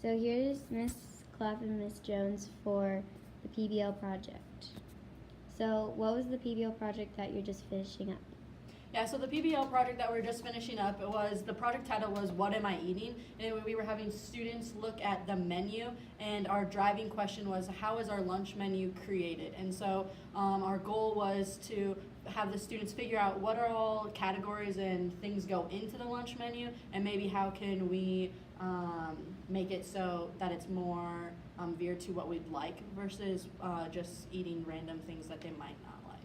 So here's Miss Clough and Miss Jones for the PBL project. So what was the PBL project that you're just finishing up? Yeah, so the PBL project that we're just finishing up, the project title was What Am I Eating? And we were having students look at the menu, and our driving question was, how is our lunch menu created? And so our goal was to have the students figure out what are all categories and things go into the lunch menu, and maybe how can we make it so that it's more veered to what we'd like versus just eating random things that they might not like.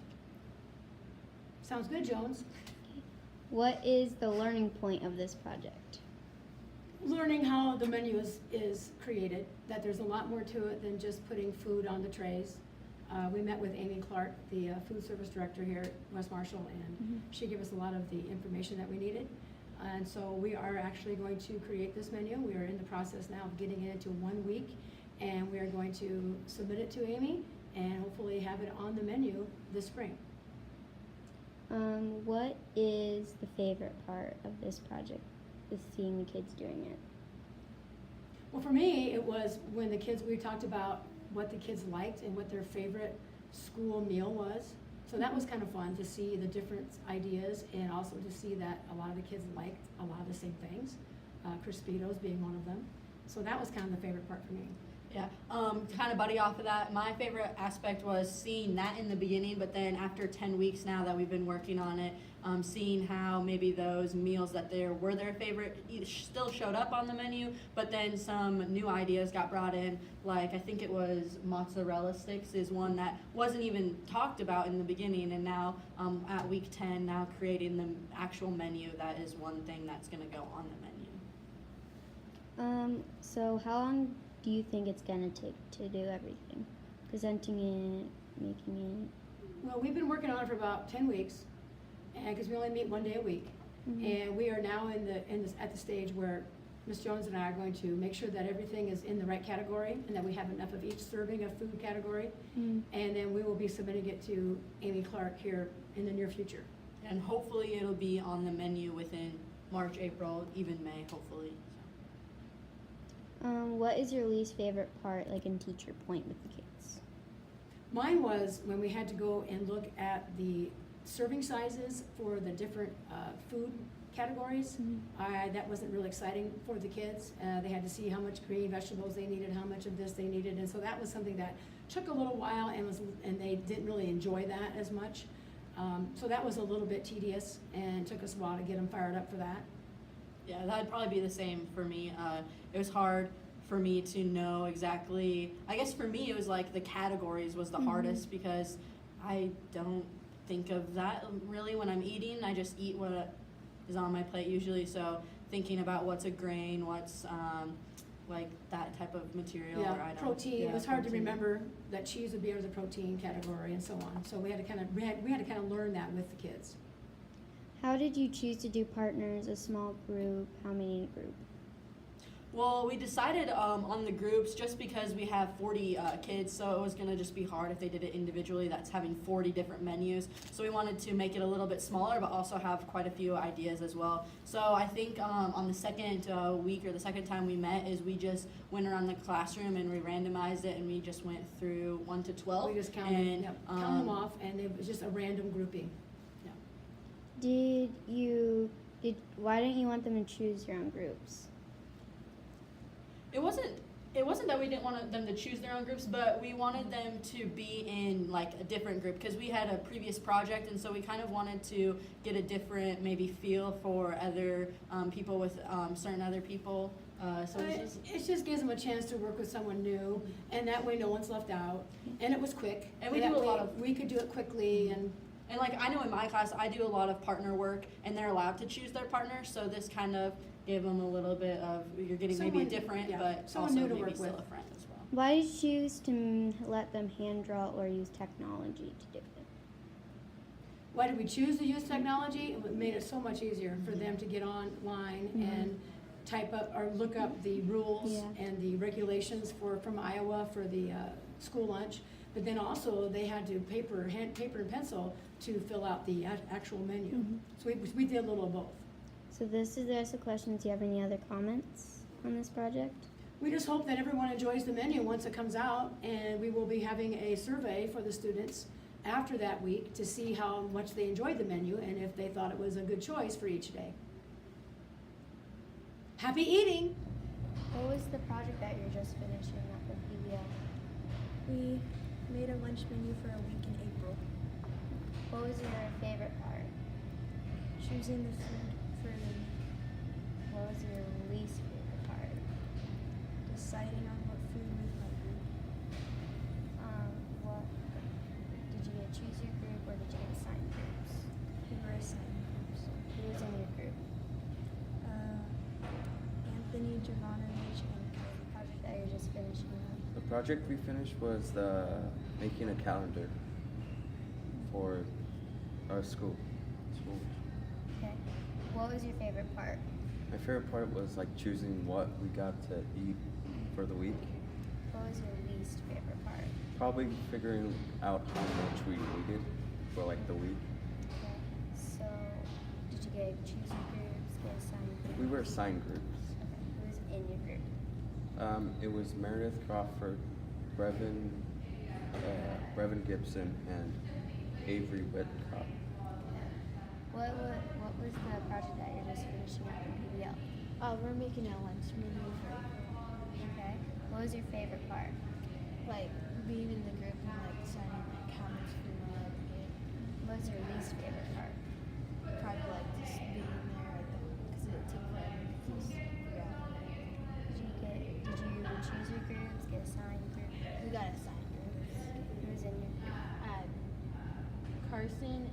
Sounds good, Jones. What is the learning point of this project? Learning how the menu is created, that there's a lot more to it than just putting food on the trays. We met with Amy Clark, the food service director here at West Marshall, and she gave us a lot of the information that we needed. And so we are actually going to create this menu. We are in the process now of getting it into 1 week, and we are going to submit it to Amy and hopefully have it on the menu this spring. What is the favorite part of this project, is seeing the kids doing it? Well, for me, it was when we talked about what the kids liked and what their favorite school meal was. So that was kind of fun to see the different ideas, and also to see that a lot of the kids liked a lot of the same things, Crispitos being one of them. So that was kind of the favorite part for me. Yeah, kind of buddy off of that, my favorite aspect was seeing that in the beginning, but then after 10 weeks now that we've been working on it, seeing how maybe those meals that were their favorite still showed up on the menu, but then some new ideas got brought in, like I think it was mozzarella sticks is one that wasn't even talked about in the beginning, and now at week 10, now creating the actual menu, that is one thing that's going to go on the menu. So how long do you think it's gonna take to do everything? Presenting it, making it? Well, we've been working on it for about 10 weeks, and because we only meet 1 day a week. And we are now at the stage where Ms. Jones and I are going to make sure that everything is in the right category and that we have enough of each serving of food category. And then we will be submitting it to Amy Clark here in the near future. And hopefully it'll be on the menu within March, April, even May, hopefully. What is your least favorite part, like in Teacher Point with the kids? Mine was when we had to go and look at the serving sizes for the different food categories. That wasn't really exciting for the kids. They had to see how much green vegetables they needed, how much of this they needed, and so that was something that took a little while, and they didn't really enjoy that as much. So that was a little bit tedious, and took us a while to get them fired up for that. Yeah, that'd probably be the same for me. It was hard for me to know exactly, I guess for me it was like the categories was the hardest, because I don't think of that really when I'm eating. I just eat what is on my plate usually, so thinking about what's a grain, what's like that type of material or item. Protein. Yeah, it was hard protein. to remember that cheese would be under the protein category and so on. So we had to kind of learn that with the kids. How did you choose to do partners, a small group, how many in a group? Well, we decided on the groups just because we have 40 kids, so it was going to just be hard if they did it individually. That's having 40 different menus. So we wanted to make it a little bit smaller, but also have quite a few ideas as well. So I think on the second week or the second time we met is we just went around the classroom and we randomized it, and we just went through 1 to 12. We just counted them off, and it was just a random grouping. Why didn't you want them to choose your own groups? It wasn't that we didn't want them to choose their own groups, but we wanted them to be in like a different group, because we had a previous project, and so we kind of wanted to get a different maybe feel for other people with certain other people. So it just gives them a chance to work with someone new, and that way no one's left out. And it was quick. And we do a lot of. We could do it quickly and like I know in my class I do a lot of partner work, and they're allowed to choose their partner, so this kind of gave them a little bit of, you're getting maybe a different, but also maybe still a friend as well. Why did you choose to let them hand draw or use technology to do it? Why did we choose to use technology? It made it so much easier for them to get online and type up or look up the rules and the regulations from Iowa for the school lunch. But then also they had to paper and pencil to fill out the actual menu. So we did a little of both. So this is the rest of the questions. Do you have any other comments on this project? We just hope that everyone enjoys the menu once it comes out, and we will be having a survey for the students after that week to see how much they enjoyed the menu and if they thought it was a good choice for each day. Happy eating! What was the project that you're just finishing at the PBL? We made a lunch menu for a week in April. What was your favorite part? Choosing the food for the week. What was your least favorite part? Deciding on what food with my group. What did you get? Choose your group, or did you get assigned groups? We were assigned groups. Who was in your group? Anthony, Jovanovich, and The project that you're just finishing up. The project we finished was making a calendar for our school. Okay. What was your favorite part? My favorite part was like choosing what we got to eat for the week. What was your least favorite part? Probably figuring out how much we needed for like the week. Okay. So, did you get choose your groups, get assigned groups? We were assigned groups. Okay. Who was in your group? It was Meredith Crawford, Brevin Gibson, and Avery Whitcott. What was the project that you're just finishing up in PBL? We're making a lunch menu for Okay. What was your favorite part? like being in the group and like deciding like how much food we had to get. What was your least favorite part? Probably like just being there because it took forever to just figure out. Did you choose your groups, get assigned groups? We got assigned groups. Who was in your group? Carson